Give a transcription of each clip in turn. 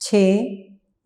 6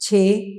6